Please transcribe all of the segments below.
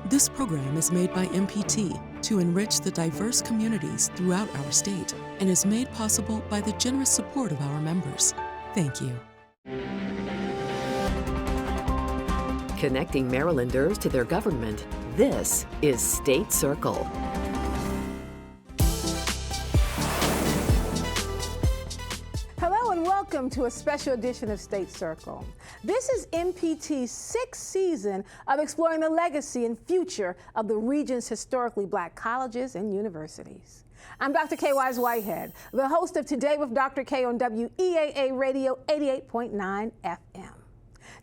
This program is made by MPT to enrich the diverse communities throughout our state and is made possible by the generous support of our members. Thank you. Connecting Marylanders to their government, this is State Circle. Hello and welcome to a special edition of State Circle. This is MPT's sixth season of exploring the legacy and future of the region's historically Black colleges and universities. I'm Dr. K. Wise Whitehead, the host of Today with Dr. K on WEAA Radio 88.9 FM.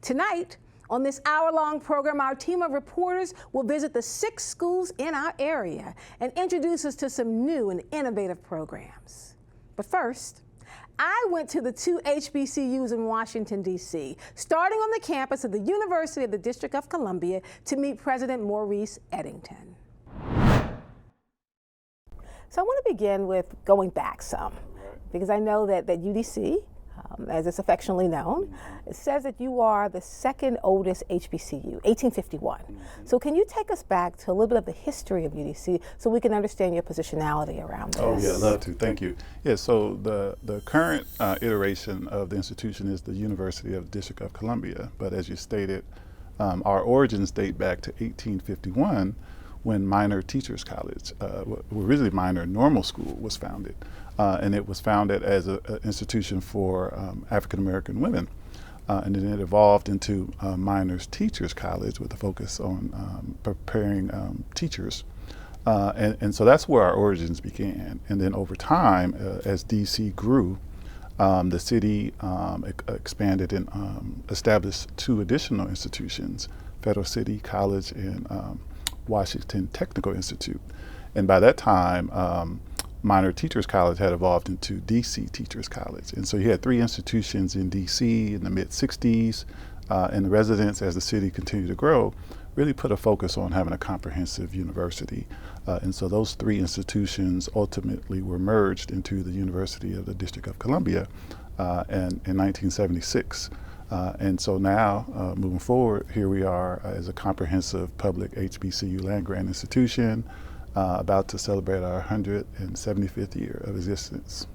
Tonight, on this hour-long program, our team of reporters will visit the 6 schools in our area and introduce us to some new and innovative programs. But first, I went to the 2 HBCUs in Washington, D.C., starting on the campus of the University of the District of Columbia to meet President Maurice Eddington. So I want to begin with going back some, because I know that UDC, as it's affectionately known, it says that you are the second oldest HBCU, 1851. So can you take us back to a little bit of the history of UDC so we can understand your positionality around this? Oh yeah, I'd love to, thank you. Yeah, so the current iteration of the institution is the University of the District of Columbia, but as you stated, our origins date back to 1851 when Minor Teachers College, originally Minor Normal School, was founded. And it was founded as an institution for African American women. And then it evolved into Minors Teachers College with a focus on preparing teachers. And so that's where our origins began. And then over time, as DC grew, the city expanded and established 2 additional institutions, Federal City College and Washington Technical Institute. And by that time, Minor Teachers College had evolved into DC Teachers College. And so you had 3 institutions in DC in the mid-60s, and the residents, as the city continued to grow, really put a focus on having a comprehensive university. And so those 3 institutions ultimately were merged into the University of the District of Columbia in 1976. And so now, moving forward, here we are as a comprehensive public HBCU land-grant institution, about to celebrate our 175th year of existence.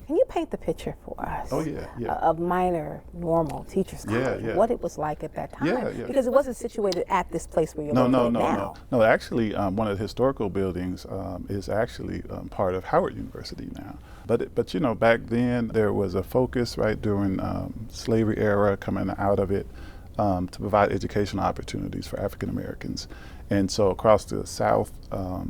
Can you paint the picture for us? Oh yeah, yeah. Of Minor Normal Teachers College, what it was like at that time? Yeah. Because it wasn't situated at this place where you're located now. No, actually, one of the historical buildings is actually part of Howard University now. But you know, back then there was a focus, right, during slavery era, coming out of it, to provide educational opportunities for African Americans. And so across the South,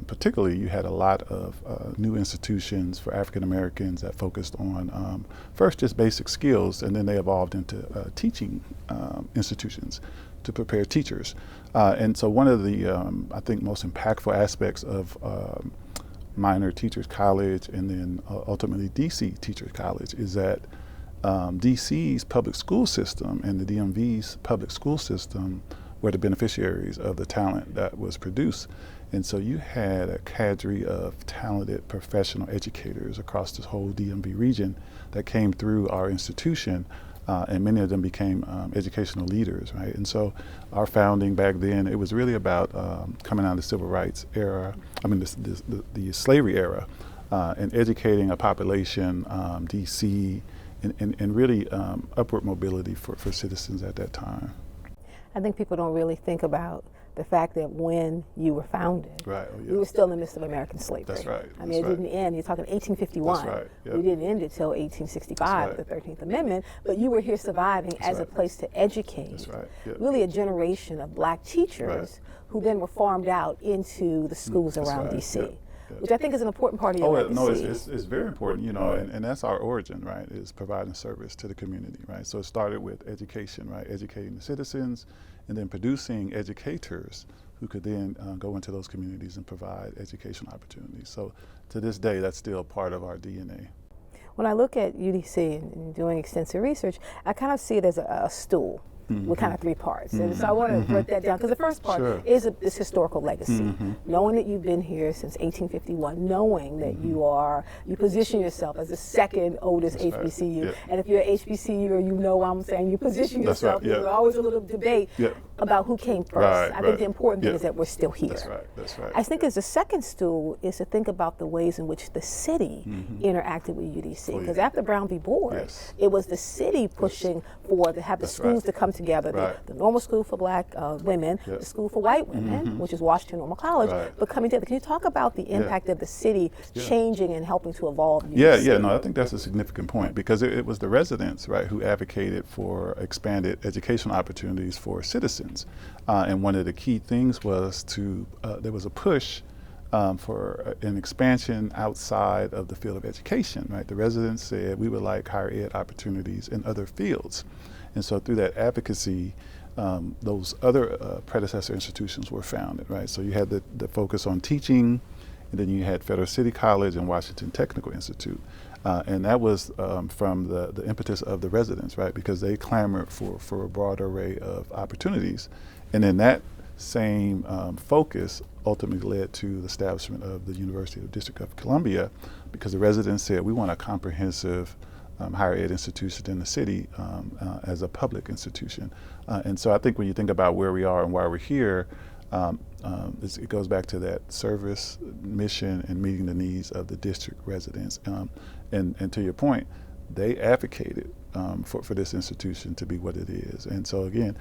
particularly, you had a lot of new institutions for African Americans that focused on first just basic skills, and then they evolved into teaching institutions to prepare teachers. And so one of the, I think, most impactful aspects of Minor Teachers College and then ultimately DC Teachers College is that DC's public school system and the DMV's public school system were the beneficiaries of the talent that was produced. And so you had a cadre of talented professional educators across this whole DMV region that came through our institution, and many of them became educational leaders, right? And so our founding back then, it was really about coming out of the civil rights era, the slavery era, and educating a population, DC, and really upward mobility for citizens at that time. I think people don't really think about the fact that when you were founded, we were still in the midst of American slavery. That's right. I mean, it didn't end. You're talking 1851. That's right. Yep. We didn't end it till 1865 with the 13th Amendment, but you were here surviving as a place to educate really a generation of Black teachers who then were farmed out into the schools around DC. Which I think is an important part of your legacy. No, it's very important, you know, and that's our origin, right, is providing service to the community, right? So it started with education, right, educating the citizens, and then producing educators who could then go into those communities and provide educational opportunities. So to this day, that's still part of our DNA. When I look at UDC and doing extensive research, I kind of see it as a stool. with kind of three parts. And so I want to break that down, because the first part is this historical legacy. Knowing that you've been here since 1851, knowing that you position yourself as the second oldest HBCU. And if you're an HBCU, or you know what I'm saying, you position yourself. There's always a little debate about who came first. I think the important thing is that we're still here. That's right. I think as the second stool is to think about the ways in which the city interacted with UDC. Because after Brown v. Board, it was the city pushing for to have the schools to come together. The normal school for black women, the school for white women, which is Washington Normal College, but coming together. Can you talk about the impact of the city changing and helping to evolve UDC? No, I think that's a significant point, because it was the residents, right, who advocated for expanded educational opportunities for citizens. And one of the key things was there was a push for an expansion outside of the field of education, right? The residents said we would like higher ed opportunities in other fields. And so through that advocacy, those other predecessor institutions were founded, right? So you had the focus on teaching, and then you had Federal City College and Washington Technical Institute. And that was from the impetus of the residents, right? Because they clamored for a broad array of opportunities. And then that same focus ultimately led to the establishment of the University of the District of Columbia, because the residents said we want a comprehensive higher ed institution in the city as a public institution. And so I think when you think about where we are and why we're here, it goes back to that service, mission, and meeting the needs of the district residents. And to your point, they advocated for this institution to be what it is. And so again,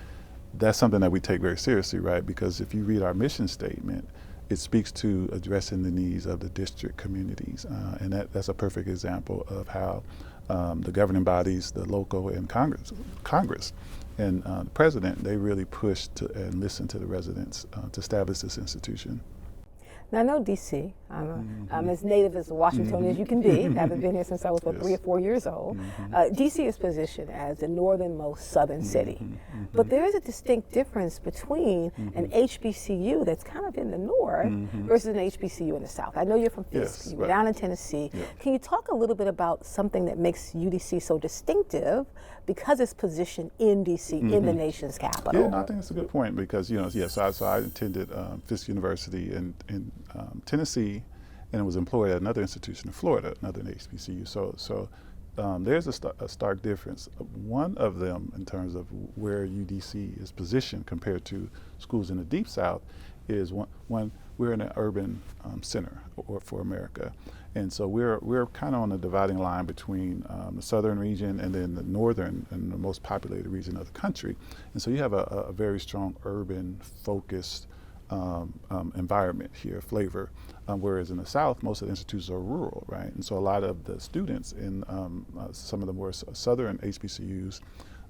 that's something that we take very seriously, right? Because if you read our mission statement, it speaks to addressing the needs of the district communities. And that's a perfect example of how the governing bodies, the local and Congress and the president, they really pushed and listened to the residents to establish this institution. Now, I know DC. I'm as native as a Washingtonian as you can be. I've been here since I was 3 or 4 years old. DC is positioned as the northernmost southern city. But there is a distinct difference between an HBCU that's kind of in the north versus an HBCU in the south. I know you're from Fisk, you're down in Tennessee. Can you talk a little bit about something that makes UDC so distinctive because it's positioned in DC, in the nation's capital? Yeah, no, I think that's a good point, because, so I attended Fisk University in Tennessee, and was employed at another institution in Florida, another HBCU. So there's a stark difference. One of them, in terms of where UDC is positioned compared to schools in the Deep South, is one we're in an urban center for America. And so we're kind of on the dividing line between the southern region and then the northern and the most populated region of the country. And so you have a very strong urban focused environment here, flavor, whereas in the South, most of the institutes are rural, right? And so a lot of the students in some of the more southern HBCUs,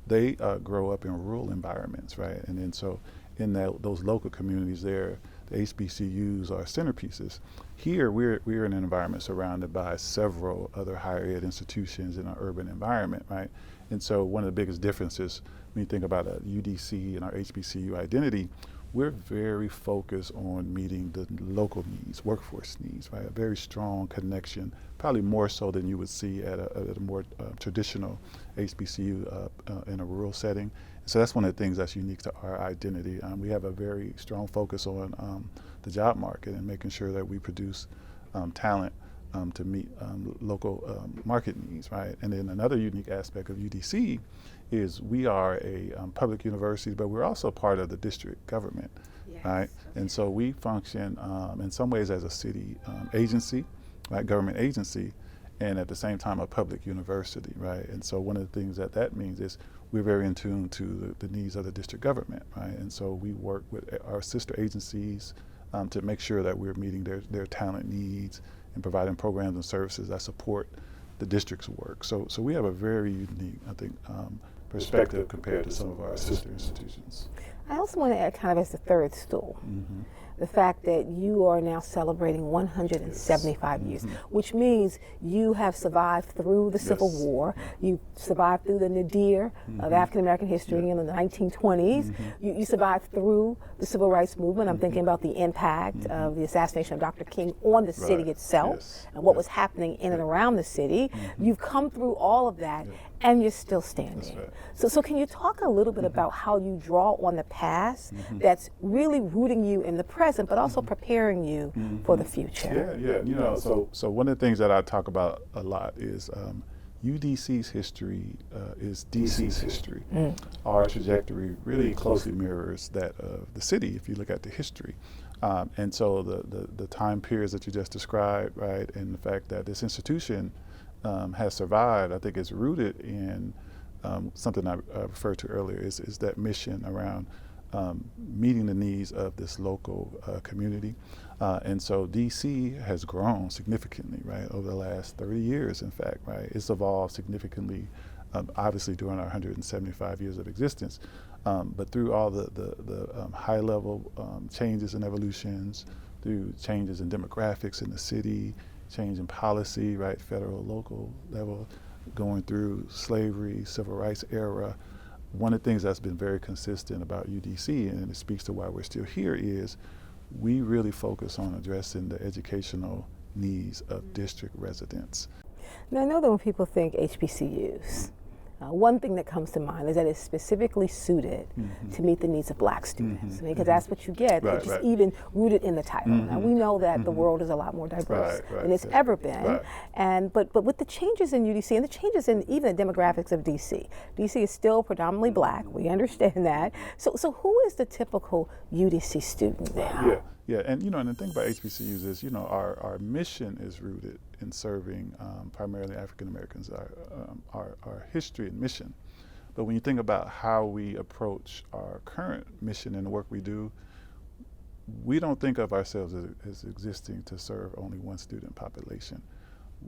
they grow up in rural environments, right? And then so in those local communities there, the HBCUs are centerpieces. Here, we're in an environment surrounded by several other higher ed institutions in an urban environment, right? And so one of the biggest differences when you think about a UDC and our HBCU identity, we're very focused on meeting the local needs, workforce needs, right? A very strong connection, probably more so than you would see at a more traditional HBCU in a rural setting. So that's one of the things that's unique to our identity. We have a very strong focus on the job market and making sure that we produce talent to meet local market needs, right? And then another unique aspect of UDC is we are a public university, but we're also part of the district government, right? And so we function in some ways as a city agency, right, government agency, and at the same time a public university, right? And so one of the things that means is we're very in tune to the needs of the district government, right? And so we work with our sister agencies to make sure that we're meeting their talent needs and providing programs and services that support the district's work. So we have a very unique, I think, perspective compared to some of our sister institutions. I also want to add, kind of as the third stool, the fact that you are now celebrating 175 years, which means you have survived through the Civil War, you survived through the nadir of African American history in the 1920s, you survived through the Civil Rights Movement. I'm thinking about the impact of the assassination of Dr. King on the city itself and what was happening in and around the city. You've come through all of that, and you're still standing. That's right. So can you talk a little bit about how you draw on the past that's really rooting you in the present, but also preparing you for the future? Yeah. You know, so one of the things that I talk about a lot is UDC's history is DC's history. Our trajectory really closely mirrors that of the city if you look at the history. And so the time periods that you just described, right, and the fact that this institution has survived, I think is rooted in something I referred to earlier, is that mission around meeting the needs of this local community. And so DC has grown significantly, right, over the last 30 years, in fact, right? It's evolved significantly, obviously during our 175 years of existence, but through all the high-level changes and evolutions, through changes in demographics in the city, change in policy, right, federal, local level, going through slavery, civil rights era. One of the things that's been very consistent about UDC, and it speaks to why we're still here, is we really focus on addressing the educational needs of district residents. Now, I know that when people think HBCUs, one thing that comes to mind is that it's specifically suited to meet the needs of Black students, because that's what you get. Right, it's just right. even rooted in the title. Now, we know that the world is a lot more diverse than it's ever been, but with the changes in UDC and the changes in even the demographics of DC is still predominantly Black. We understand that. So who is the typical UDC student now? Yeah, and you know, and the thing about HBCUs is, you know, our mission is rooted in serving primarily African Americans, our history and mission. But when you think about how we approach our current mission and the work we do, we don't think of ourselves as existing to serve only one student population.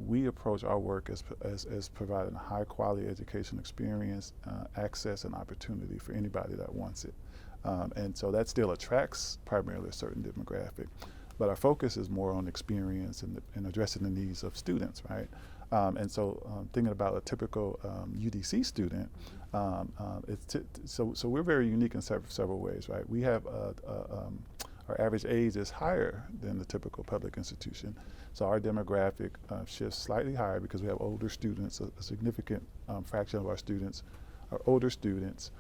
We approach our work as providing a high quality education experience, access and opportunity for anybody that wants it. And so that still attracts primarily a certain demographic. But our focus is more on experience and addressing the needs of students, right? And so thinking about a typical UDC student, so we're very unique in several ways, right? We have our average age is higher than the typical public institution. So our demographic shifts slightly higher because we have older students. A significant fraction of our students are older students.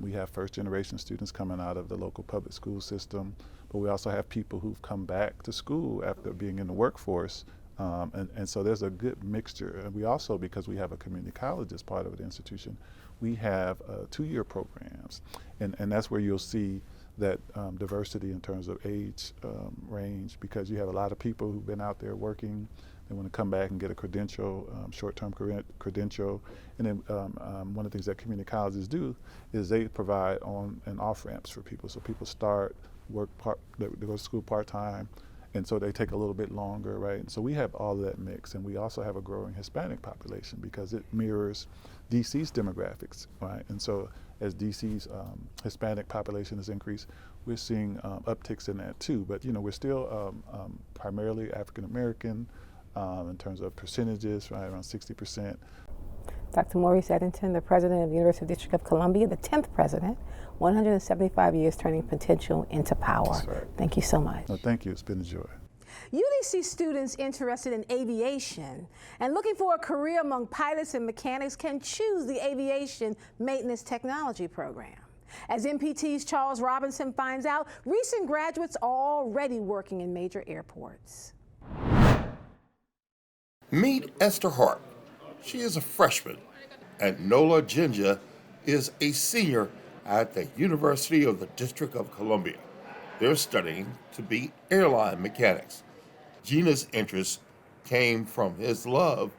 We have first generation students coming out of the local public school system, but we also have people who've come back to school after being in the workforce. And so there's a good mixture. And we also, because we have a community college as part of the institution, we have 2-year programs. And that's where you'll see that diversity in terms of age range, because you have a lot of people who've been out there working. They want to come back and get a credential, short-term credential. And then one of the things that community colleges do is they provide on and off ramps for people. So people start, they go to school part-time, and so they take a little bit longer, right? And so we have all of that mix, and we also have a growing Hispanic population because it mirrors DC's demographics, right? And so as DC's Hispanic population has increased, we're seeing upticks in that too. But you know, we're still primarily African American in terms of percentages, right, around 60%. Dr. Maurice Eddington, the president of the University of District of Columbia, the 10th president, 175 years turning potential into power. That's right. Thank you so much. No, thank you. It's been a joy. UDC students interested in aviation and looking for a career among pilots and mechanics can choose the Aviation Maintenance Technology program. As MPT's Charles Robinson finds out, recent graduates are already working in major airports. Meet Esther Hart. She is a freshman, and Nola Jinja is a senior at the University of the District of Columbia. They're studying to be airline mechanics. Gina's interest came from his love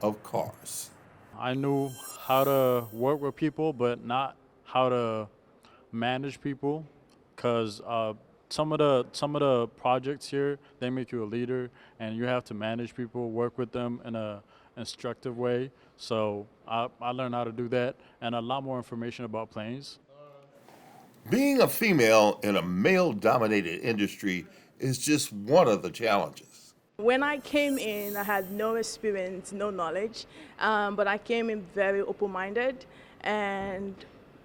of cars. I knew how to work with people, but not how to manage people, because some of the projects here, they make you a leader, and you have to manage people, work with them in a instructive way. So I learned how to do that, and a lot more information about planes. Being a female in a male-dominated industry is just one of the challenges. When I came in, I had no experience, no knowledge, but I came in very open-minded, and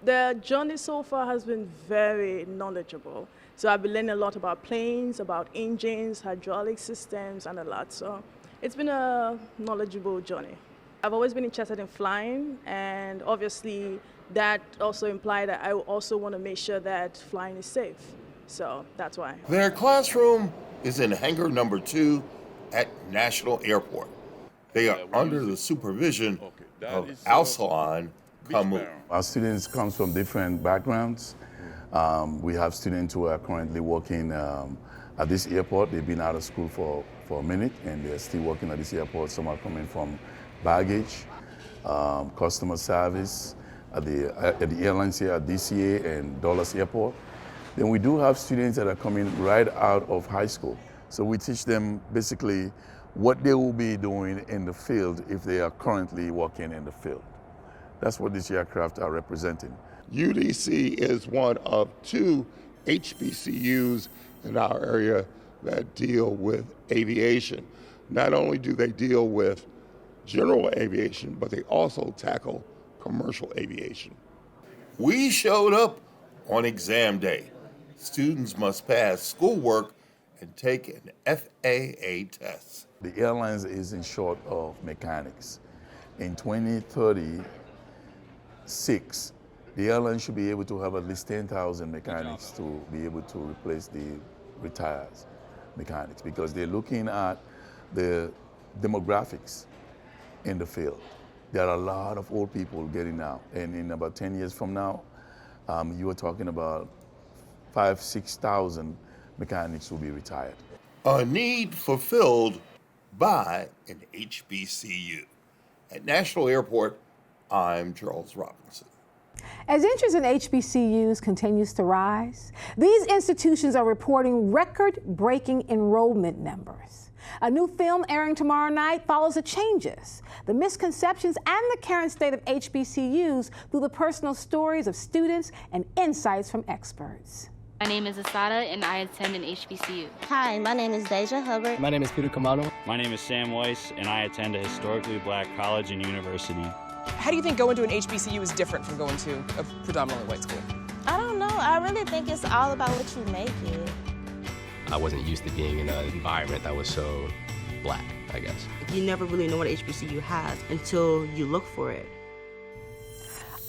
the journey so far has been very knowledgeable. So I've been learning a lot about planes, about engines, hydraulic systems, and a lot. So it's been a knowledgeable journey. I've always been interested in flying, and obviously that also implied that I also want to make sure that flying is safe. So that's why. Their classroom is in hangar number 2 at National Airport. They are under the supervision of Al-Salan Kamu. Our students come from different backgrounds. We have students who are currently working at this airport. They've been out of school for a minute and they're still working at this airport. Some are coming from baggage, customer service at the airlines here at DCA and Dulles Airport. Then we do have students that are coming right out of high school. So we teach them basically what they will be doing in the field if they are currently working in the field. That's what these aircraft are representing. UDC is one of 2 HBCUs in our area that deal with aviation. Not only do they deal with general aviation, but they also tackle commercial aviation. We showed up on exam day. Students must pass schoolwork and take an FAA test. The airlines is in short of mechanics. In 2036, the airline should be able to have at least 10,000 mechanics to be able to replace the retired mechanics because they're looking at the demographics in the field. There are a lot of old people getting out, and in about 10 years from now, you are talking about 5,000 to 6,000 mechanics will be retired. A need fulfilled by an HBCU. At National Airport, I'm Charles Robinson. As interest in HBCUs continues to rise, these institutions are reporting record-breaking enrollment numbers. A new film airing tomorrow night follows the changes, the misconceptions, and the current state of HBCUs through the personal stories of students and insights from experts. My name is Asada, and I attend an HBCU. Hi, my name is Deja Hubbard. My name is Peter Kamano. My name is Sam Weiss, and I attend a historically black college and university. How do you think going to an HBCU is different from going to a predominantly white school? I don't know. I really think it's all about what you make it. I wasn't used to being in an environment that was so black, I guess. You never really know what HBCU has until you look for it.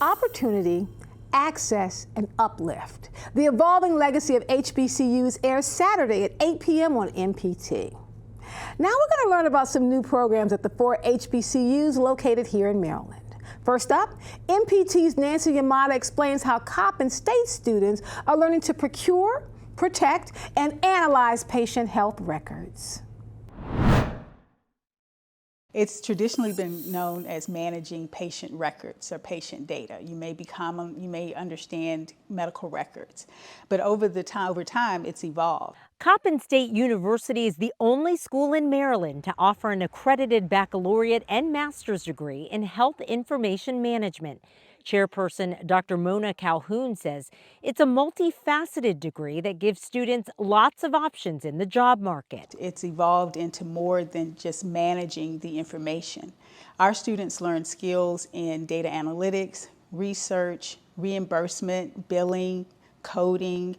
Opportunity, access, and uplift. The evolving legacy of HBCUs airs Saturday at 8 p.m. on MPT. Now we're going to learn about some new programs at the 4 HBCUs located here in Maryland. First up, MPT's Nancy Yamada explains how Coppin State students are learning to procure, protect, and analyze patient health records. It's traditionally been known as managing patient records or patient data. You may understand medical records, but over time it's evolved. Coppin State University is the only school in Maryland to offer an accredited baccalaureate and master's degree in health information management. Chairperson Dr. Mona Calhoun says it's a multifaceted degree that gives students lots of options in the job market. It's evolved into more than just managing the information. Our students learn skills in data analytics, research, reimbursement, billing, coding,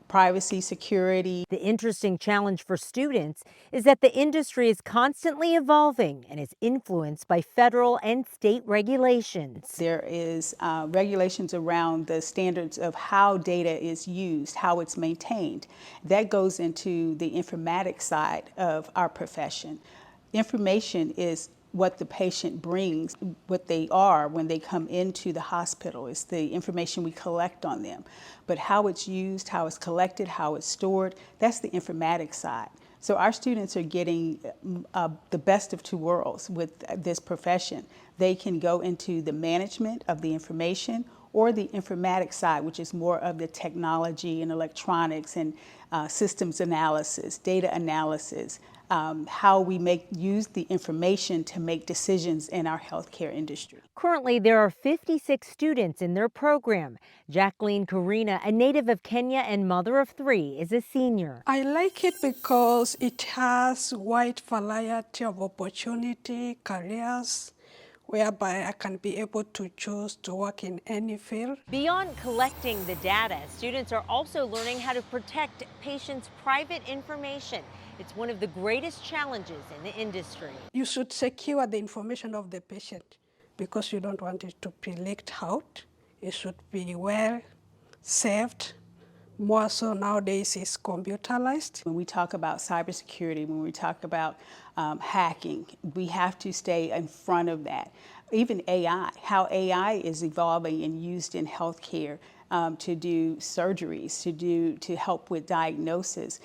privacy, security. The interesting challenge for students is that the industry is constantly evolving and is influenced by federal and state regulations. There is regulations around the standards of how data is used, how it's maintained. That goes into the informatics side of our profession. Information is what the patient brings, what they are when they come into the hospital. It's the information we collect on them. But how it's used, how it's collected, how it's stored, that's the informatics side. So our students are getting the best of two worlds with this profession. They can go into the management of the information or the informatics side, which is more of the technology and electronics and systems analysis, data analysis, how we use the information to make decisions in our healthcare industry. Currently, there are 56 students in their program. Jacqueline Karina, a native of Kenya and mother of 3, is a senior. I like it because it has wide variety of opportunity, careers, whereby I can be able to choose to work in any field. Beyond collecting the data, students are also learning how to protect patients' private information. It's one of the greatest challenges in the industry. You should secure the information of the patient because you don't want it to be leaked out. It should be well saved. More so nowadays is computerized. When we talk about cybersecurity, when we talk about hacking, we have to stay in front of that. Even AI, how AI is evolving and used in healthcare to do surgeries, to help with diagnosis.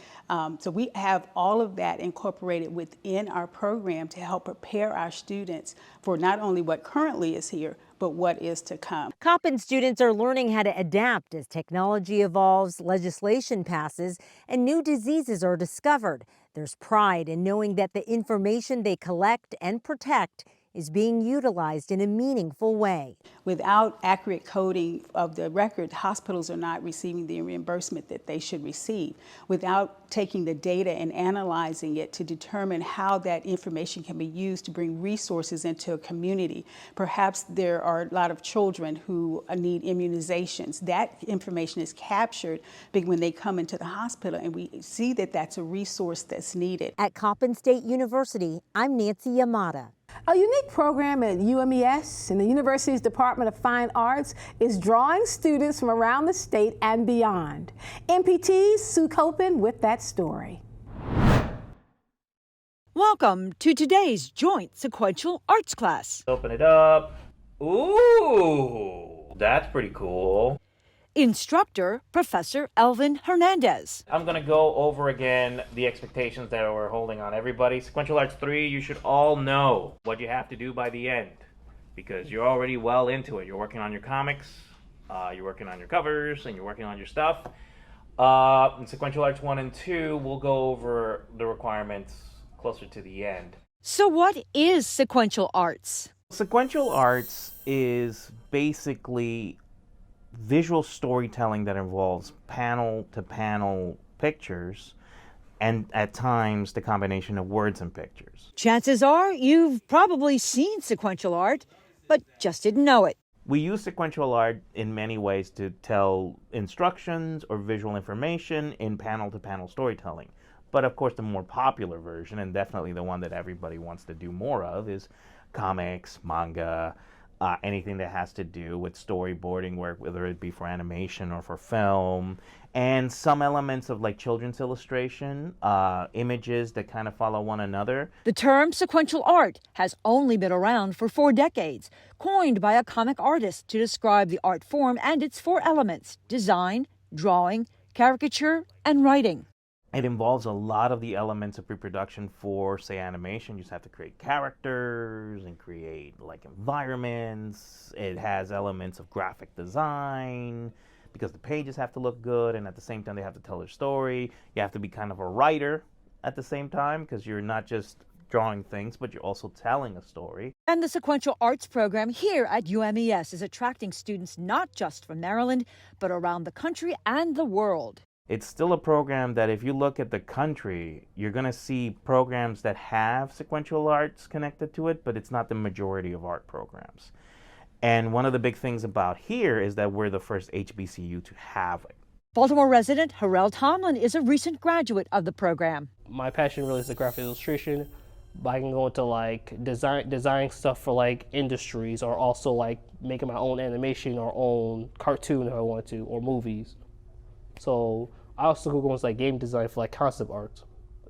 So we have all of that incorporated within our program to help prepare our students for not only what currently is here, but what is to come. Coppin students are learning how to adapt as technology evolves, legislation passes, and new diseases are discovered. There's pride in knowing that the information they collect and protect is being utilized in a meaningful way. Without accurate coding of the record, hospitals are not receiving the reimbursement that they should receive. Without taking the data and analyzing it to determine how that information can be used to bring resources into a community. Perhaps there are a lot of children who need immunizations. That information is captured when they come into the hospital, and we see that that's a resource that's needed. At Coppin State University, I'm Nancy Yamada. A unique program at UMES and the university's Department of Fine Arts is drawing students from around the state and beyond. MPT's Sue Copen with that story. Welcome to today's joint sequential arts class. Open it up. Ooh, that's pretty cool. Instructor, Professor Elvin Hernandez. I'm going to go over again the expectations that we're holding on everybody. Sequential Arts 3, you should all know what you have to do by the end because you're already well into it. You're working on your comics, you're working on your covers, and you're working on your stuff. In Sequential Arts 1 and 2, we'll go over the requirements closer to the end. So what is sequential arts? Sequential arts is basically visual storytelling that involves panel-to-panel pictures and at times the combination of words and pictures. Chances are you've probably seen sequential art, but just didn't know it. We use sequential art in many ways to tell instructions or visual information in panel-to-panel storytelling. But of course the more popular version, and definitely the one that everybody wants to do more of, is comics, manga, anything that has to do with storyboarding work, whether it be for animation or for film, and some elements of like children's illustration, images that kind of follow one another. The term sequential art has only been around for 4 decades, coined by a comic artist to describe the art form and its 4 elements: design, drawing, caricature, and writing. It involves a lot of the elements of pre-production for, say, animation. You just have to create characters and create like environments. It has elements of graphic design because the pages have to look good and at the same time they have to tell their story. You have to be kind of a writer at the same time because you're not just drawing things, but you're also telling a story. And the sequential arts program here at UMES is attracting students not just from Maryland, but around the country and the world. It's still a program that if you look at the country, you're going to see programs that have sequential arts connected to it, but it's not the majority of art programs. And one of the big things about here is that we're the first HBCU to have it. Baltimore resident Harrell Tomlin is a recent graduate of the program. My passion really is the graphic illustration, but I can go into like designing stuff for like industries, or also like making my own animation or own cartoon if I want to, or movies. So I also could go into like game design for like concept art.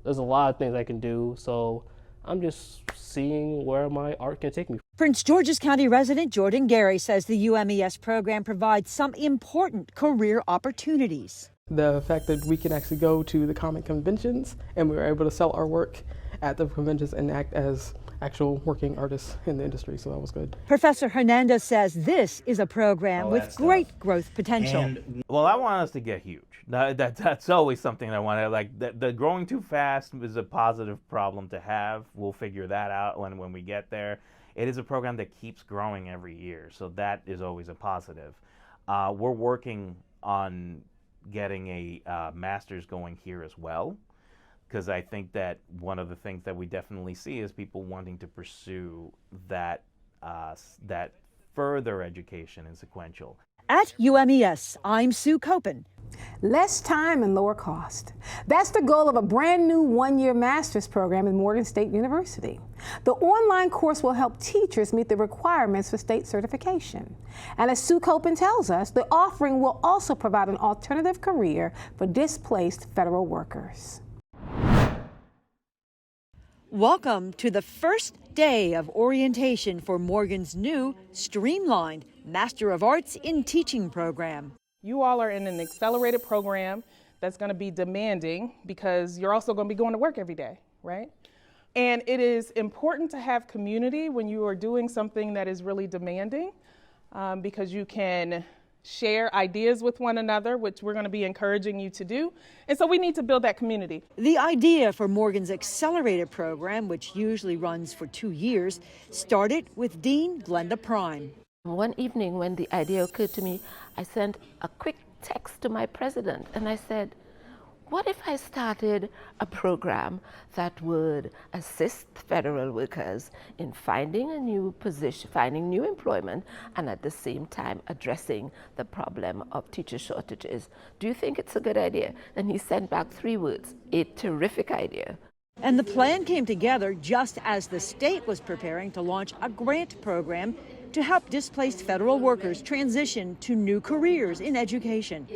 There's a lot of things I can do, so I'm just seeing where my art can take me. Prince George's County resident Jordan Gary says the UMES program provides some important career opportunities. The fact that we can actually go to the comic conventions and we were able to sell our work at the conventions and act as actual working artists in the industry, so that was good. Professor Hernandez says this is a program with great growth potential. And, well, I want us to get huge. That's always something I want to, like, the growing too fast is a positive problem to have. We'll figure that out when we get there. It is a program that keeps growing every year, so that is always a positive. We're working on getting a master's going here as well, because I think that one of the things that we definitely see is people wanting to pursue that further education in sequential. At UMES, I'm Sue Copen. Less time and lower cost. That's the goal of a brand new one-year master's program at Morgan State University. The online course will help teachers meet the requirements for state certification. And as Sue Copen tells us, the offering will also provide an alternative career for displaced federal workers. Welcome to the first day of orientation for Morgan's new streamlined Master of Arts in Teaching program. You all are in an accelerated program that's going to be demanding because you're also going to be going to work every day, right? And it is important to have community when you are doing something that is really demanding because you can share ideas with one another, which we're going to be encouraging you to do. And so we need to build that community. The idea for Morgan's accelerated program, which usually runs for 2 years, started with Dean Glenda Prime. One evening when the idea occurred to me, I sent a quick text to my president and I said, what if I started a program that would assist federal workers in finding a new position, finding new employment, and at the same time addressing the problem of teacher shortages? Do you think it's a good idea? And he sent back 3 words, a terrific idea. And the plan came together just as the state was preparing to launch a grant program to help displaced federal workers transition to new careers in education.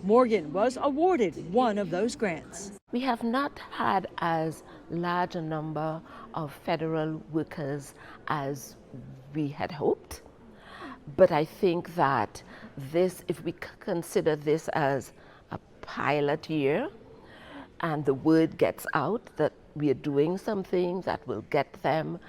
Morgan was awarded one of those grants. We have not had as large a number of federal workers as we had hoped, but I think that this, if we consider this as a pilot year, and the word gets out that we are doing something that will get them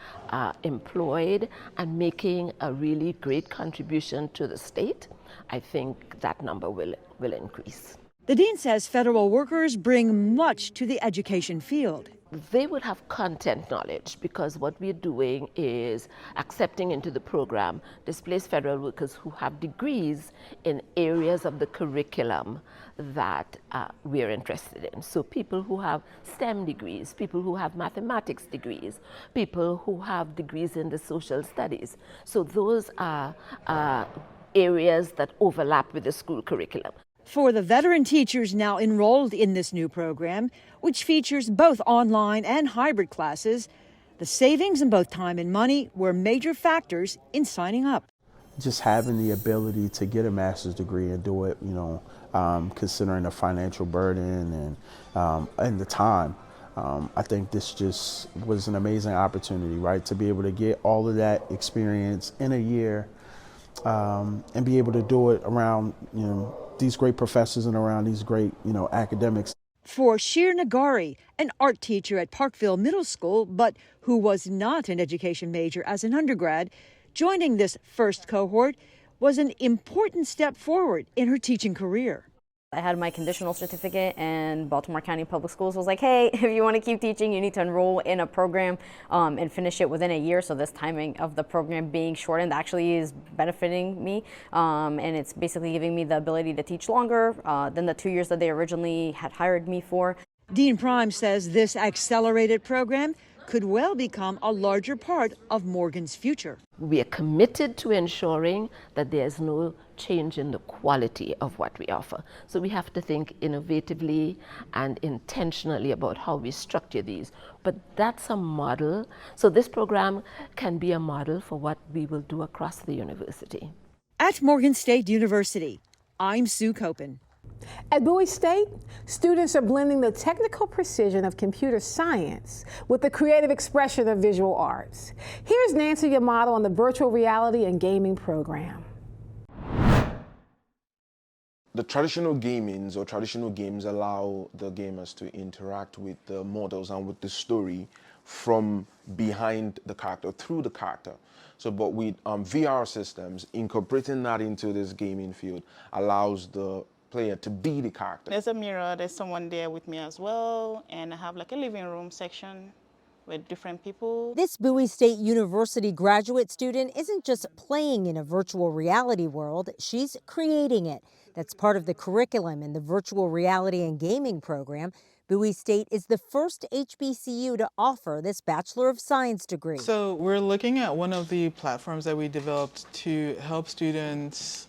employed and making a really great contribution to the state, I think that number will increase. The dean says federal workers bring much to the education field. They would have content knowledge because what we're doing is accepting into the program displaced federal workers who have degrees in areas of the curriculum that we're interested in. So people who have STEM degrees, people who have mathematics degrees, people who have degrees in the social studies. So those are areas that overlap with the school curriculum. For the veteran teachers now enrolled in this new program, which features both online and hybrid classes, the savings in both time and money were major factors in signing up. Just having the ability to get a master's degree and do it, considering the financial burden and the time, I think this just was an amazing opportunity, right? To be able to get all of that experience in a year and be able to do it around, these great professors and around these great, academics. For Sheer Nagari, an art teacher at Parkville Middle School, but who was not an education major as an undergrad, joining this first cohort was an important step forward in her teaching career. I had my conditional certificate, and Baltimore County Public Schools was like, hey, if you want to keep teaching, you need to enroll in a program and finish it within a year. So this timing of the program being shortened actually is benefiting me, and it's basically giving me the ability to teach longer than the 2 years that they originally had hired me for. Dean Prime says this accelerated program could well become a larger part of Morgan's future. We are committed to ensuring that there's no change in the quality of what we offer. So we have to think innovatively and intentionally about how we structure these. But that's a model. So this program can be a model for what we will do across the university. At Morgan State University, I'm Sue Copen. At Bowie State, students are blending the technical precision of computer science with the creative expression of visual arts. Here's Nancy Yamato on the virtual reality and gaming program. The traditional gamings or traditional games allow the gamers to interact with the models and with the story from behind the character, through the character. So, but with VR systems, incorporating that into this gaming field allows the player to be the character. There's a mirror, there's someone there with me as well, and I have like a living room section with different people. This Bowie State University graduate student isn't just playing in a virtual reality world, she's creating it. That's part of the curriculum in the virtual reality and gaming program. Bowie State is the first HBCU to offer this Bachelor of Science degree. So we're looking at one of the platforms that we developed to help students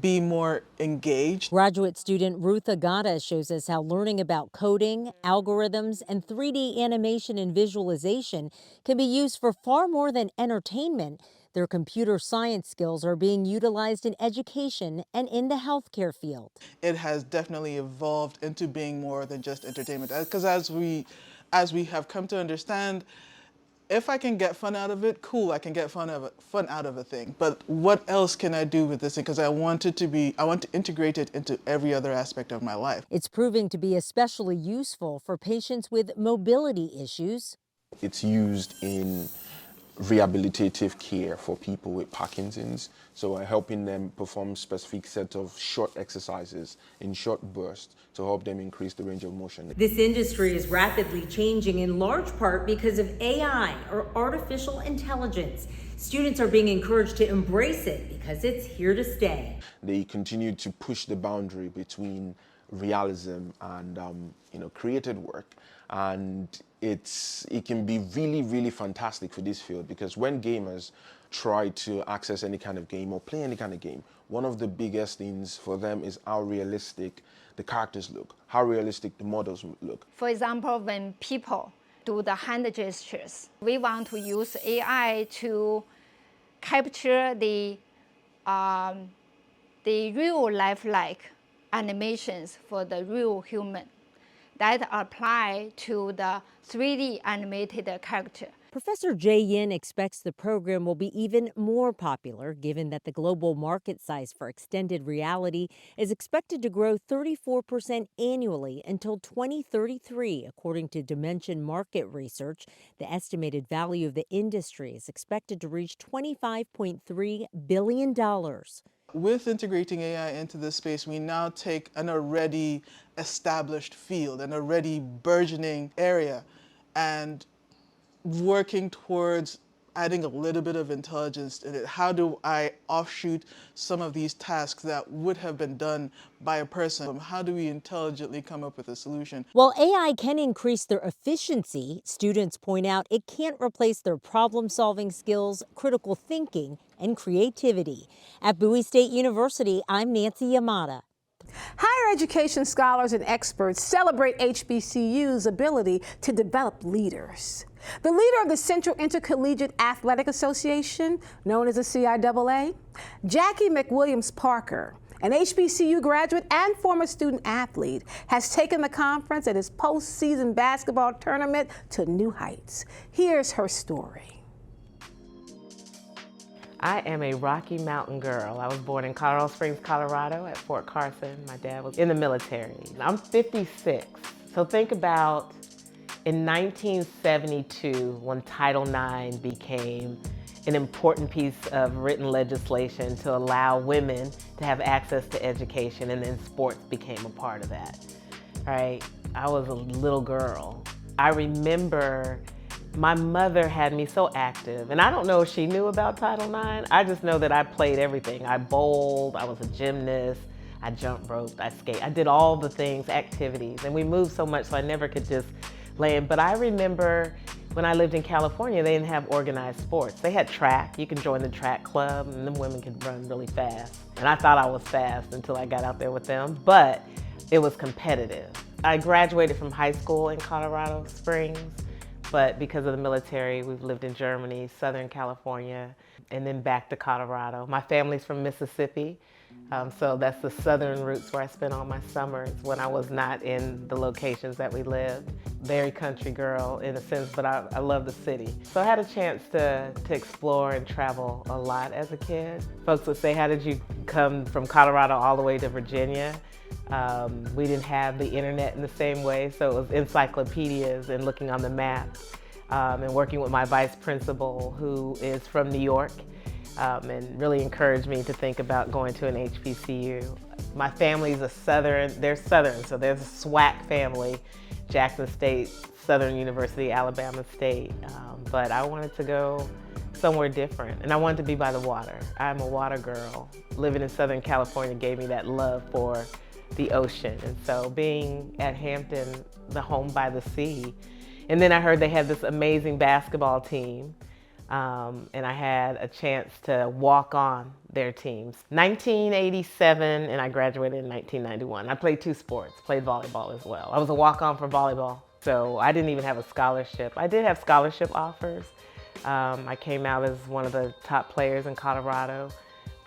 be more engaged. Graduate student Ruth Agata shows us how learning about coding, algorithms, and 3D animation and visualization can be used for far more than entertainment. Their computer science skills are being utilized in education and in the healthcare field. It has definitely evolved into being more than just entertainment, because as we have come to understand, if I can get fun out of it, cool, I can get fun out of a thing. But what else can I do with this thing? Because I want to integrate it into every other aspect of my life. It's proving to be especially useful for patients with mobility issues. It's used in rehabilitative care for people with Parkinson's. So helping them perform specific set of short exercises in short bursts to help them increase the range of motion. This industry is rapidly changing in large part because of AI, or artificial intelligence. Students are being encouraged to embrace it because it's here to stay. They continue to push the boundary between realism and created work, and it can be really, really fantastic for this field, because when gamers try to access any kind of game or play any kind of game, one of the biggest things for them is how realistic the characters look, how realistic the models look. For example, when people do the hand gestures, we want to use AI to capture the real lifelike animations for the real human that apply to the 3D animated character. Professor Jay Yin expects the program will be even more popular, given that the global market size for extended reality is expected to grow 34% annually until 2033, according to Dimension Market Research. The estimated value of the industry is expected to reach $25.3 billion. With integrating AI into this space, we now take an already established field, an already burgeoning area, and working towards adding a little bit of intelligence in it. How do I offshoot some of these tasks that would have been done by a person? How do we intelligently come up with a solution? While AI can increase their efficiency, students point out it can't replace their problem-solving skills, critical thinking, and creativity. At Bowie State University, I'm Nancy Yamada. Higher education scholars and experts celebrate HBCU's ability to develop leaders. The leader of the Central Intercollegiate Athletic Association, known as the CIAA, Jackie McWilliams Parker, an HBCU graduate and former student athlete, has taken the conference and its postseason basketball tournament to new heights. Here's her story. I am a Rocky Mountain girl. I was born in Colorado Springs, Colorado at Fort Carson. My dad was in the military. I'm 56, so think about in 1972 when Title IX became an important piece of written legislation to allow women to have access to education, and then sports became a part of that, right? I was a little girl. I remember my mother had me so active, and I don't know if she knew about Title IX. I just know that I played everything. I bowled, I was a gymnast, I jump roped, I skate. I did all the things, activities, and we moved so much so I never could just lay in. But I remember when I lived in California, they didn't have organized sports. They had track. You can join the track club, and them women could run really fast. And I thought I was fast until I got out there with them, but it was competitive. I graduated from high school in Colorado Springs, but because of the military, we've lived in Germany, Southern California, and then back to Colorado. My family's from Mississippi, so that's the southern roots where I spent all my summers when I was not in the locations that we lived. Very country girl in a sense, but I love the city. So I had a chance to explore and travel a lot as a kid. Folks would say, how did you come from Colorado all the way to Virginia? We didn't have the internet in the same way, so it was encyclopedias and looking on the map, and working with my vice principal, who is from New York, and really encouraged me to think about going to an HBCU. My family's they're Southern, so there's a SWAC family, Jackson State, Southern University, Alabama State, but I wanted to go somewhere different, and I wanted to be by the water. I'm a water girl. Living in Southern California gave me that love for the ocean, and so being at Hampton, the home by the sea, and then I heard they had this amazing basketball team, and I had a chance to walk on their teams. 1987, and I graduated in 1991. I played 2 sports, played volleyball as well. I was a walk-on for volleyball, so I didn't even have a scholarship. I did have scholarship offers. I came out as one of the top players in Colorado,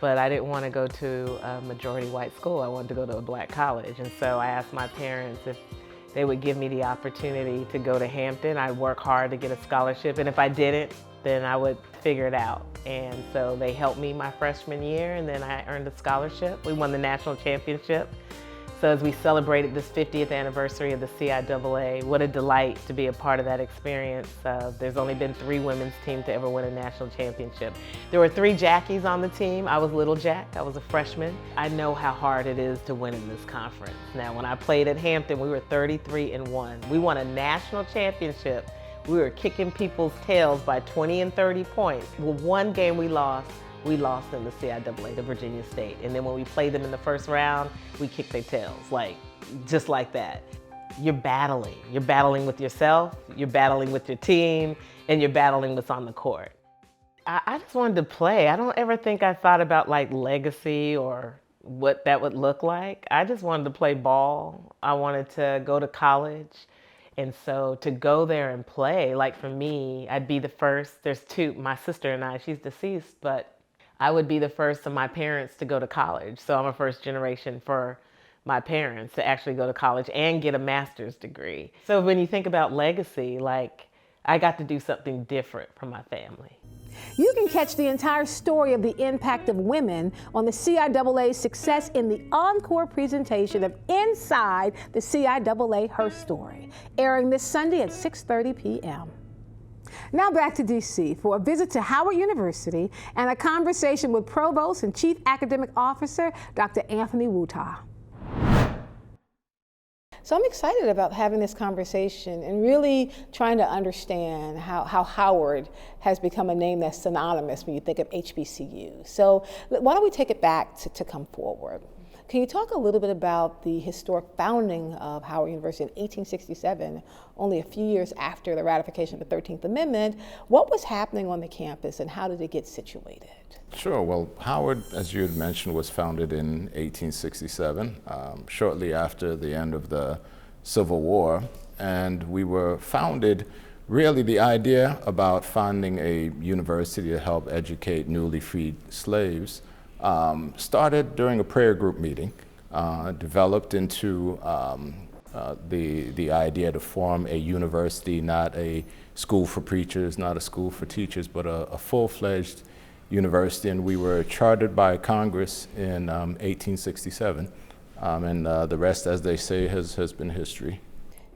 but I didn't want to go to a majority white school. I wanted to go to a black college, and so I asked my parents if they would give me the opportunity to go to Hampton. I'd work hard to get a scholarship, and if I didn't, then I would figure it out. And so they helped me my freshman year, and then I earned a scholarship. We won the national championship. So as we celebrated this 50th anniversary of the CIAA, what a delight to be a part of that experience. There's only been 3 women's teams to ever win a national championship. There were 3 Jackies on the team. I was little Jack, I was a freshman. I know how hard it is to win in this conference. Now, when I played at Hampton, we were 33-1. We won a national championship. We were kicking people's tails by 20 and 30 points. Well, one game we lost in the CIAA to Virginia State. And then when we played them in the first round, we kicked their tails, just like that. You're battling. You're battling with yourself, you're battling with your team, and you're battling what's on the court. I just wanted to play. I don't ever think I thought about legacy or what that would look like. I just wanted to play ball. I wanted to go to college. And so to go there and play, for me, I'd be the first. There's 2, my sister and I, she's deceased, but I would be the first of my parents to go to college. So I'm a first generation for my parents to actually go to college and get a master's degree. So when you think about legacy, I got to do something different for my family. You can catch the entire story of the impact of women on the CIAA's success in the encore presentation of Inside the CIAA Her Story, airing this Sunday at 6:30 p.m. Now back to D.C. for a visit to Howard University and a conversation with Provost and Chief Academic Officer Dr. Anthony Wuta. So I'm excited about having this conversation and really trying to understand how Howard has become a name that's synonymous when you think of HBCU. So why don't we take it back to come forward? Can you talk a little bit about the historic founding of Howard University in 1867, only a few years after the ratification of the 13th Amendment? What was happening on the campus and how did it get situated? Sure. Well, Howard, as you had mentioned, was founded in 1867, shortly after the end of the Civil War. And we were founded, really the idea about founding a university to help educate newly freed slaves started during a prayer group meeting, developed into the idea to form a university, not a school for preachers, not a school for teachers, but a full-fledged university. And we were chartered by Congress in 1867. And the rest, as they say, has been history.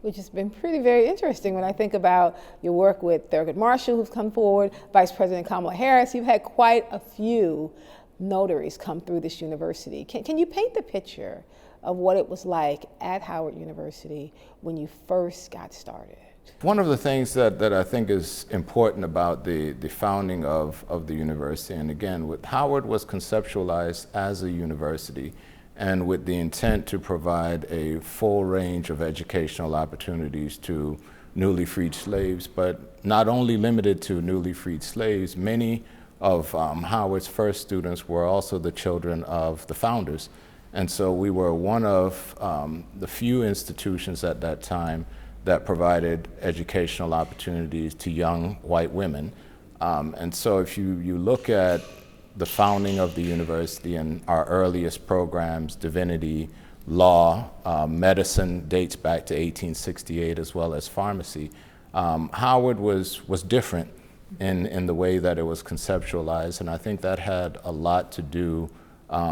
Which has been very interesting when I think about your work with Thurgood Marshall, who's come forward, Vice President Kamala Harris. You've had quite a few notaries come through this university. Can you paint the picture of what it was like at Howard University when you first got started? One of the things that I think is important about the founding of the university, and again, Howard was conceptualized as a university and with the intent to provide a full range of educational opportunities to newly freed slaves, but not only limited to newly freed slaves. Many of Howard's first students were also the children of the founders. And so we were one of the few institutions at that time that provided educational opportunities to young white women. And so if you look at the founding of the university and our earliest programs, divinity, law, medicine dates back to 1868, as well as pharmacy, Howard was different in the way that it was conceptualized. And I think that had a lot to do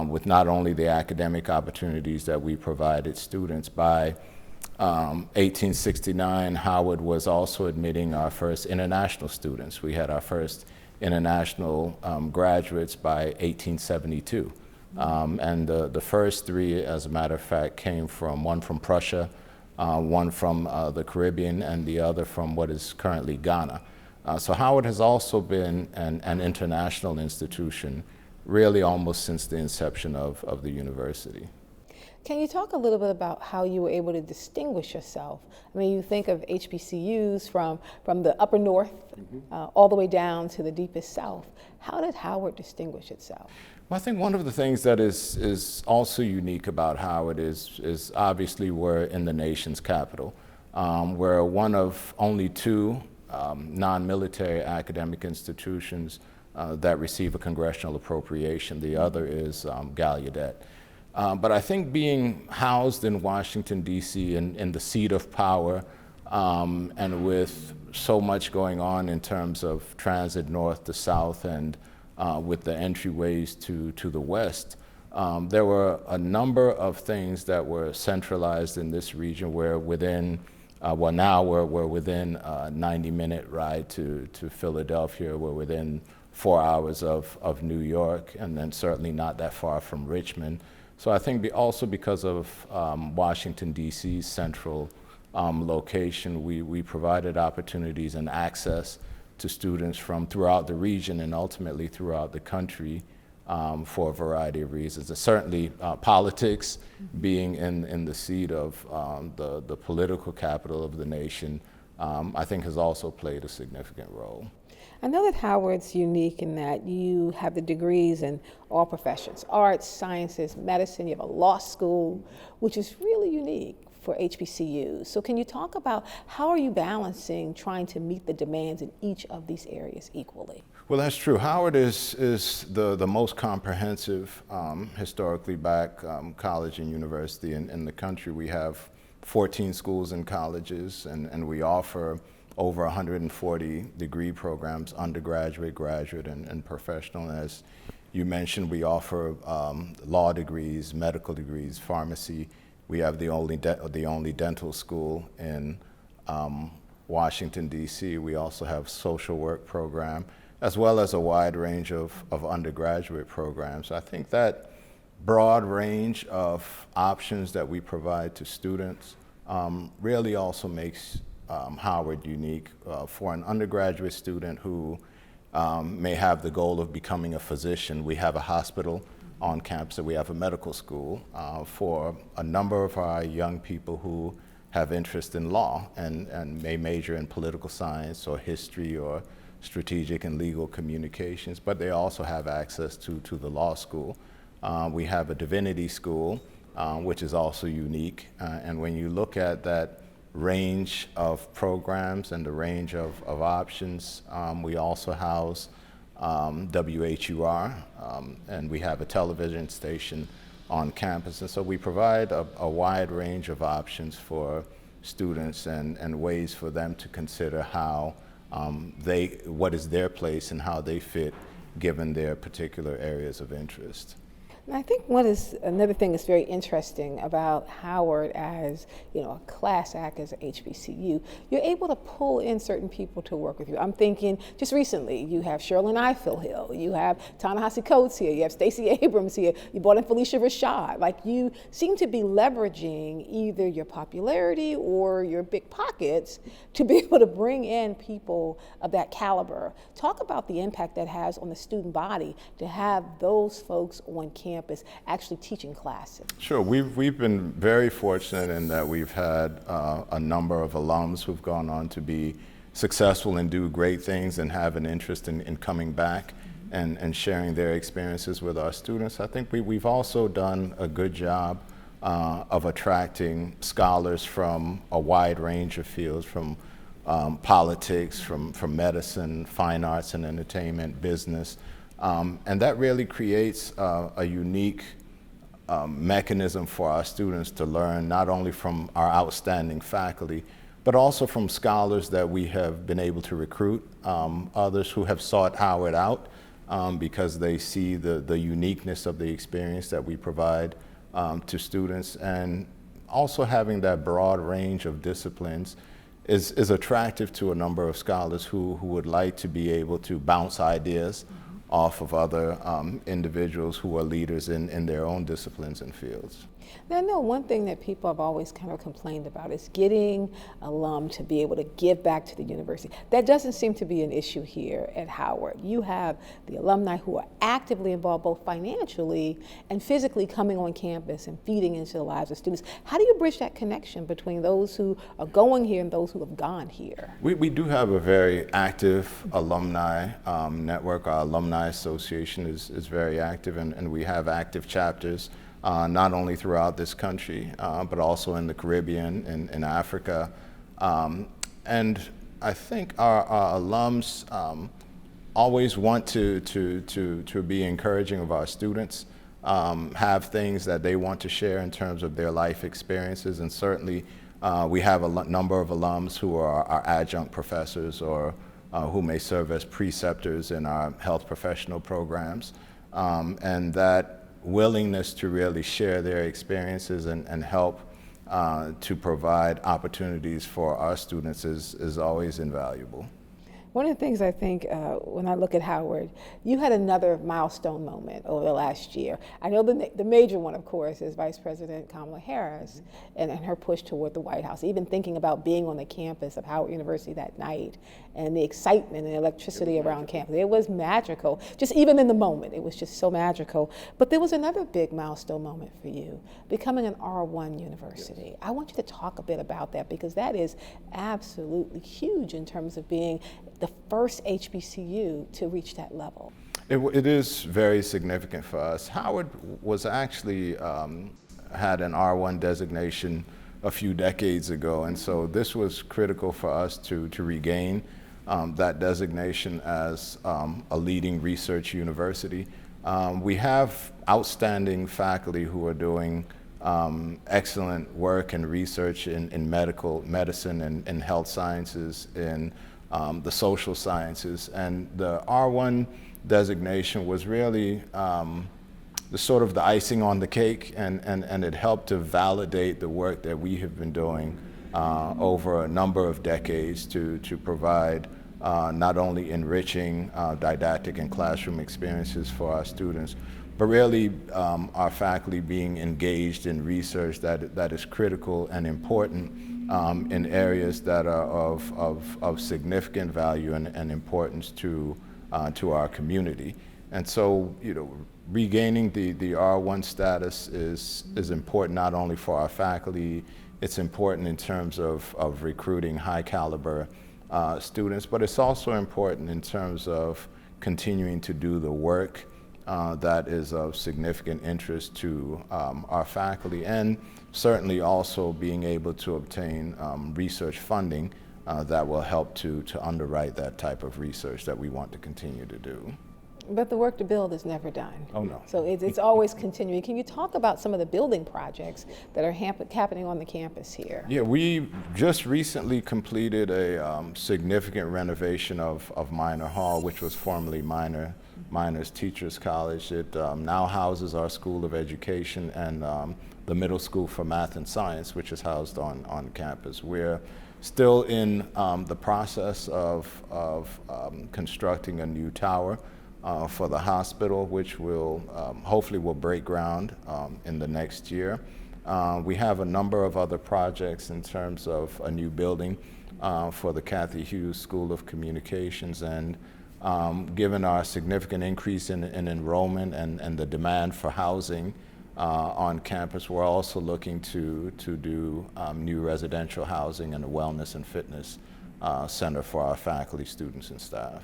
with not only the academic opportunities that we provided students. By 1869, Howard was also admitting our first international students. We had our first international graduates by 1872. And the first 3, as a matter of fact, came from one from Prussia, one from the Caribbean, and the other from what is currently Ghana. So Howard has also been an international institution, really almost since the inception of the university. Can you talk a little bit about how you were able to distinguish yourself? I mean, you think of HBCUs from the upper north all the way down to the deepest south. How did Howard distinguish itself? Well, I think one of the things that is also unique about Howard is obviously we're in the nation's capital. We're one of only two non-military academic institutions that receive a congressional appropriation. The other is Gallaudet. But I think being housed in Washington, D.C., in the seat of power, and with so much going on in terms of transit north to south and with the entryways to the west, there were a number of things that were centralized in this region where within, well now we're within a 90-minute ride to Philadelphia, we're within 4 hours of New York, and then certainly not that far from Richmond. So I think also because of Washington, D.C.'s central location, we provided opportunities and access to students from throughout the region and ultimately throughout the country for a variety of reasons. And certainly politics, being in the seat of the political capital of the nation, I think has also played a significant role. I know that Howard's unique in that you have the degrees in all professions, arts, sciences, medicine, you have a law school, which is really unique for HBCUs. So can you talk about how are you balancing trying to meet the demands in each of these areas equally? Well, that's true. Howard is the most comprehensive historically black college and university in the country. We have 14 schools and colleges, and we offer over 140 degree programs, undergraduate, graduate, and professional. And as you mentioned, we offer law degrees, medical degrees, pharmacy. We have the only dental school in Washington, D.C. We also have social work program, as well as a wide range of undergraduate programs. So I think that broad range of options that we provide to students really also makes Howard unique for an undergraduate student who may have the goal of becoming a physician. We have a hospital on campus, and we have a medical school for a number of our young people who have interest in law and may major in political science or history or strategic and legal communications, but they also have access to the law school. We have a divinity school, which is also unique, and when you look at that range of programs and the range of options, we also house WHUR, and we have a television station on campus. And so we provide a wide range of options for students and ways for them to consider how what is their place and how they fit given their particular areas of interest. And I think another thing that's very interesting about Howard as a class act as an HBCU, you're able to pull in certain people to work with you. I'm thinking just recently, you have Sherlyn Ifill-Hill, you have Ta-Nehisi Coates here, you have Stacey Abrams here, you brought in Felicia Rashad. Like, you seem to be leveraging either your popularity or your big pockets to be able to bring in people of that caliber. Talk about the impact that has on the student body to have those folks on campus actually teaching classes. Sure, we've been very fortunate in that we've had a number of alums who've gone on to be successful and do great things and have an interest in coming back and sharing their experiences with our students. I think we've also done a good job of attracting scholars from a wide range of fields, from politics, from medicine, fine arts and entertainment, business. And that really creates a unique mechanism for our students to learn not only from our outstanding faculty, but also from scholars that we have been able to recruit, others who have sought Howard out because they see the uniqueness of the experience that we provide to students. And also having that broad range of disciplines is attractive to a number of scholars who would like to be able to bounce ideas off of other individuals who are leaders in their own disciplines and fields. Now, I know one thing that people have always kind of complained about is getting alum to be able to give back to the university. That doesn't seem to be an issue here at Howard. You have the alumni who are actively involved both financially and physically coming on campus and feeding into the lives of students. How do you bridge that connection between those who are going here and those who have gone here? We do have a very active alumni network. Our Alumni Association is very active, and we have active chapters. Not only throughout this country, but also in the Caribbean and in Africa. And I think our alums always want to be encouraging of our students, have things that they want to share in terms of their life experiences. And certainly we have a number of alums who are our adjunct professors or who may serve as preceptors in our health professional programs. And that willingness to really share their experiences and help to provide opportunities for our students is always invaluable. One of the things I think when I look at Howard, you had another milestone moment over the last year. I know the major one, of course, is Vice President Kamala Harris and her push toward the White House. Even thinking about being on the campus of Howard University that night and the excitement and electricity around campus. It was magical. Just even in the moment, it was just so magical. But there was another big milestone moment for you, becoming an R1 university. Yes. I want you to talk a bit about that because that is absolutely huge in terms of being the first HBCU to reach that level. It is very significant for us. Howard was actually had an R1 designation a few decades ago, and so this was critical for us to regain that designation as a leading research university. We have outstanding faculty who are doing excellent work and research in medicine and health sciences, in the social sciences, and the R1 designation was really the sort of the icing on the cake, and it helped to validate the work that we have been doing over a number of decades to provide not only enriching didactic and classroom experiences for our students, but really our faculty being engaged in research that is critical and important in areas that are of significant value and importance to our community. And so, regaining the R1 status is important not only for our faculty, it's important in terms of recruiting high caliber students, but it's also important in terms of continuing to do the work that is of significant interest to our faculty, and certainly also being able to obtain research funding that will help to underwrite that type of research that we want to continue to do. But the work to build is never done. Oh, no. So it's always continuing. Can you talk about some of the building projects that are happening on the campus here? Yeah, we just recently completed a significant renovation of Minor Hall, which was formerly Miners Teachers College. It now houses our School of Education and the Middle School for Math and Science, which is housed on campus. We're still in the process of constructing a new tower for the hospital, which will hopefully will break ground in the next year. We have a number of other projects in terms of a new building for the Cathy Hughes School of Communications, and given our significant increase in enrollment and the demand for housing on campus, we're also looking to do new residential housing and a wellness and fitness center for our faculty, students, and staff.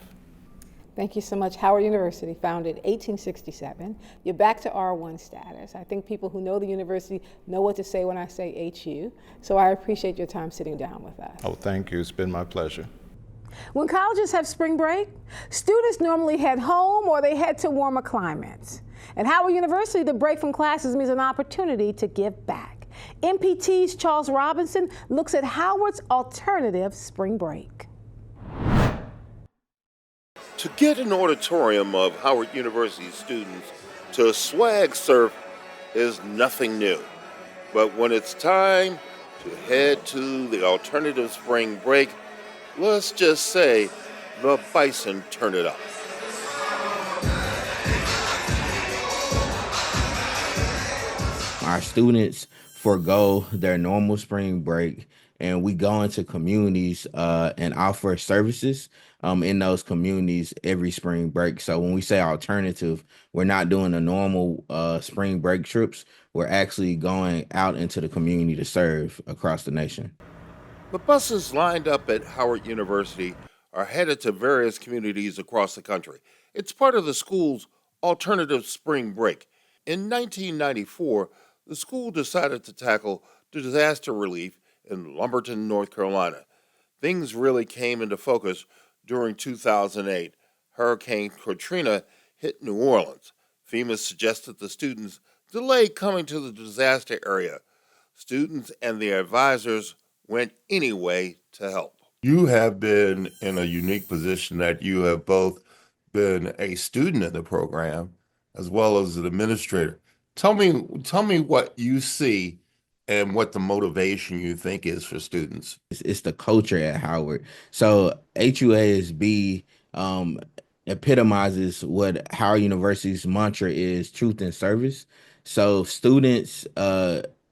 Thank you so much. Howard University, founded 1867. You're back to R1 status. I think people who know the university know what to say when I say HU. So I appreciate your time sitting down with us. Oh, thank you. It's been my pleasure. When colleges have spring break, students normally head home or they head to warmer climates. At Howard University, the break from classes means an opportunity to give back. MPT's Charles Robinson looks at Howard's alternative spring break. To get an auditorium of Howard University students to swag surf is nothing new. But when it's time to head to the alternative spring break, let's just say the Bison turn it up. Our students forego their normal spring break, and we go into communities and offer services in those communities every spring break. So when we say alternative, we're not doing the normal spring break trips. We're actually going out into the community to serve across the nation. The buses lined up at Howard University are headed to various communities across the country. It's part of the school's alternative spring break. In 1994, the school decided to tackle disaster relief in Lumberton, North Carolina. Things really came into focus during 2008. Hurricane Katrina hit New Orleans. FEMA suggested the students delay coming to the disaster area. Students and their advisors went anyway to help. You have been in a unique position that you have both been a student in the program as well as an administrator. Tell me what you see and what the motivation you think is for students. It's the culture at Howard. So HUASB epitomizes what Howard University's mantra is: truth and service. So students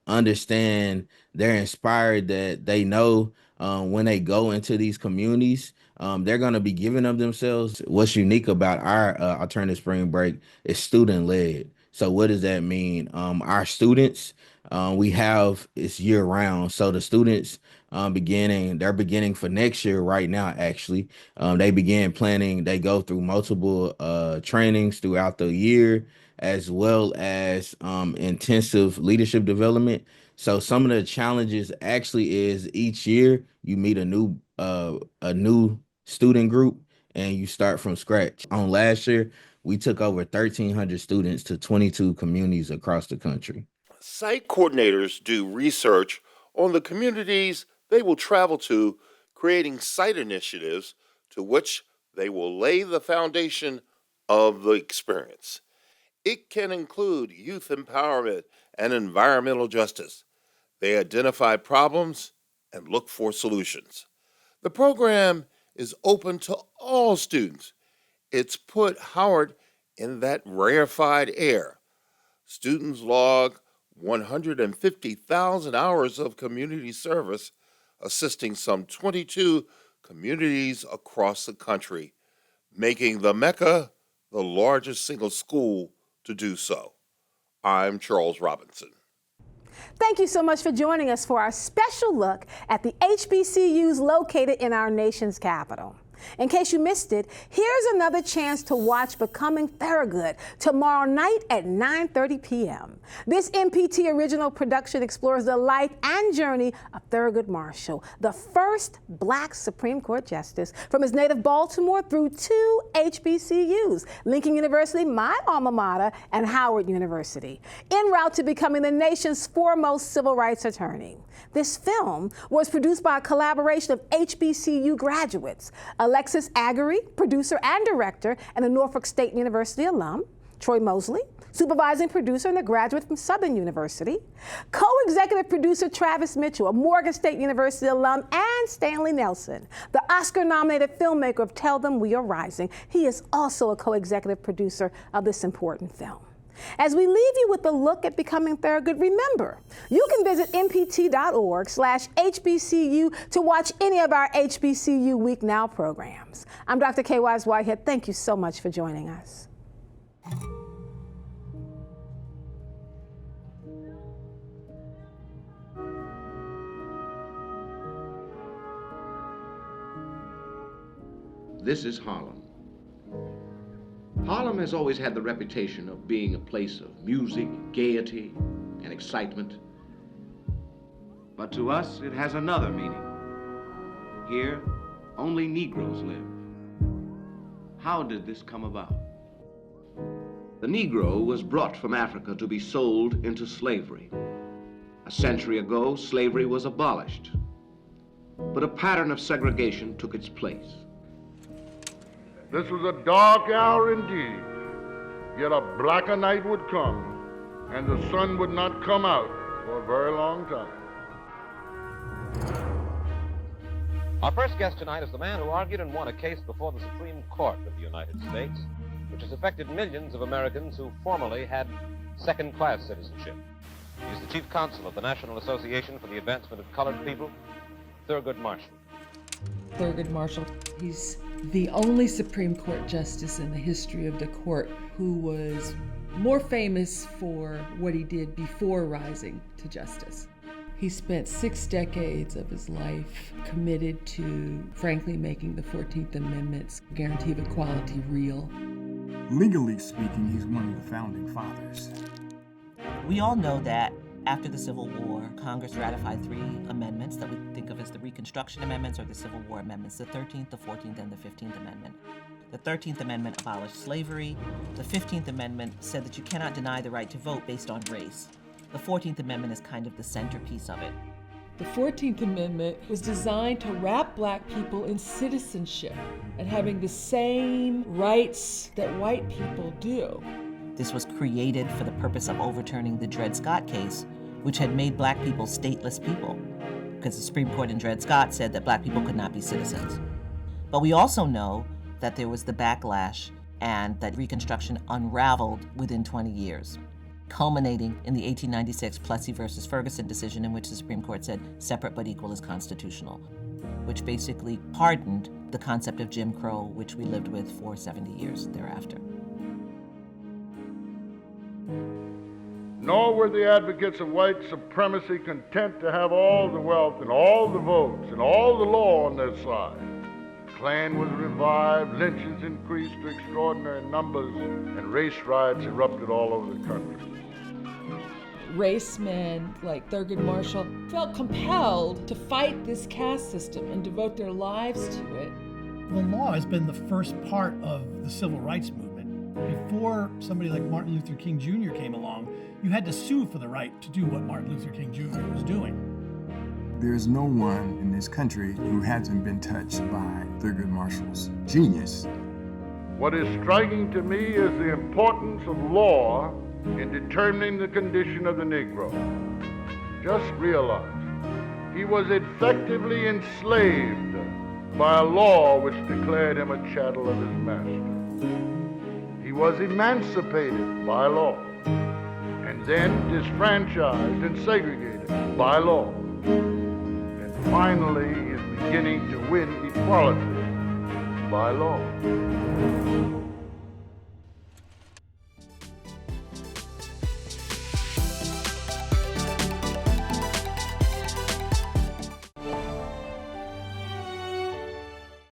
understand, they're inspired, that they know when they go into these communities, they're going to be giving of themselves. What's unique about our alternative spring break is student led. So what does that mean? Our students, it's year round. So the students they're beginning for next year right now, actually. They begin planning, they go through multiple trainings throughout the year, as well as intensive leadership development. So some of the challenges actually is each year you meet a new student group and you start from scratch. On last year, we took over 1,300 students to 22 communities across the country. Site coordinators do research on the communities they will travel to, creating site initiatives to which they will lay the foundation of the experience. It can include youth empowerment and environmental justice. They identify problems and look for solutions. The program is open to all students. It's put Howard in that rarefied air. Students log 150,000 hours of community service, assisting some 22 communities across the country, making the Mecca the largest single school to do so. I'm Charles Robinson. Thank you so much for joining us for our special look at the HBCUs located in our nation's capital. In case you missed it, here's another chance to watch Becoming Thorogood tomorrow night at 9:30 p.m. This MPT original production explores the life and journey of Thurgood Marshall, the first Black Supreme Court Justice, from his native Baltimore through two HBCUs, Lincoln University, my alma mater, and Howard University, en route to becoming the nation's foremost civil rights attorney. This film was produced by a collaboration of HBCU graduates: Alexis Aggery, producer and director, and a Norfolk State University alum; Troy Mosley, supervising producer and a graduate from Southern University; co-executive producer Travis Mitchell, a Morgan State University alum; and Stanley Nelson, the Oscar-nominated filmmaker of Tell Them We Are Rising. He is also a co-executive producer of this important film. As we leave you with a look at Becoming Thorogood, remember, you can visit mpt.org/HBCU to watch any of our HBCU Week Now programs. I'm Dr. Kay Wise Whitehead. Thank you so much for joining us. This is Harlem. Harlem has always had the reputation of being a place of music, gaiety, and excitement. But to us, it has another meaning. Here, only Negroes live. How did this come about? The Negro was brought from Africa to be sold into slavery. A century ago, slavery was abolished, but a pattern of segregation took its place. This was a dark hour indeed, yet a blacker night would come, and the sun would not come out for a very long time. Our first guest tonight is the man who argued and won a case before the Supreme Court of the United States, which has affected millions of Americans who formerly had second-class citizenship. He's the chief counsel of the National Association for the Advancement of Colored People, Thurgood Marshall. Thurgood Marshall, he's the only Supreme Court justice in the history of the court who was more famous for what he did before rising to justice. He spent 6 decades of his life committed to, frankly, making the 14th Amendment's guarantee of equality real. Legally speaking, he's one of the founding fathers. We all know that after the Civil War, Congress ratified 3 amendments that we think of as the Reconstruction Amendments or the Civil War Amendments, the 13th, the 14th, and the 15th Amendment. The 13th Amendment abolished slavery. The 15th Amendment said that you cannot deny the right to vote based on race. The 14th Amendment is kind of the centerpiece of it. The 14th Amendment was designed to wrap black people in citizenship and having the same rights that white people do. This was created for the purpose of overturning the Dred Scott case, which had made black people stateless people, because the Supreme Court in Dred Scott said that black people could not be citizens. But we also know that there was the backlash and that Reconstruction unraveled within 20 years, culminating in the 1896 Plessy versus Ferguson decision in which the Supreme Court said separate but equal is constitutional, which basically pardoned the concept of Jim Crow, which we lived with for 70 years thereafter. Nor were the advocates of white supremacy content to have all the wealth and all the votes and all the law on their side. The Klan was revived, lynchings increased to extraordinary numbers, and race riots erupted all over the country. Racemen like Thurgood Marshall felt compelled to fight this caste system and devote their lives to it. The law has been the first part of the civil rights movement. Before somebody like Martin Luther King Jr. came along, you had to sue for the right to do what Martin Luther King Jr. was doing. There's no one in this country who hasn't been touched by Thurgood Marshall's genius. What is striking to me is the importance of law in determining the condition of the Negro. Just realize, he was effectively enslaved by a law which declared him a chattel of his master. He was emancipated by law, and then disfranchised and segregated by law. And finally, he is beginning to win equality by law.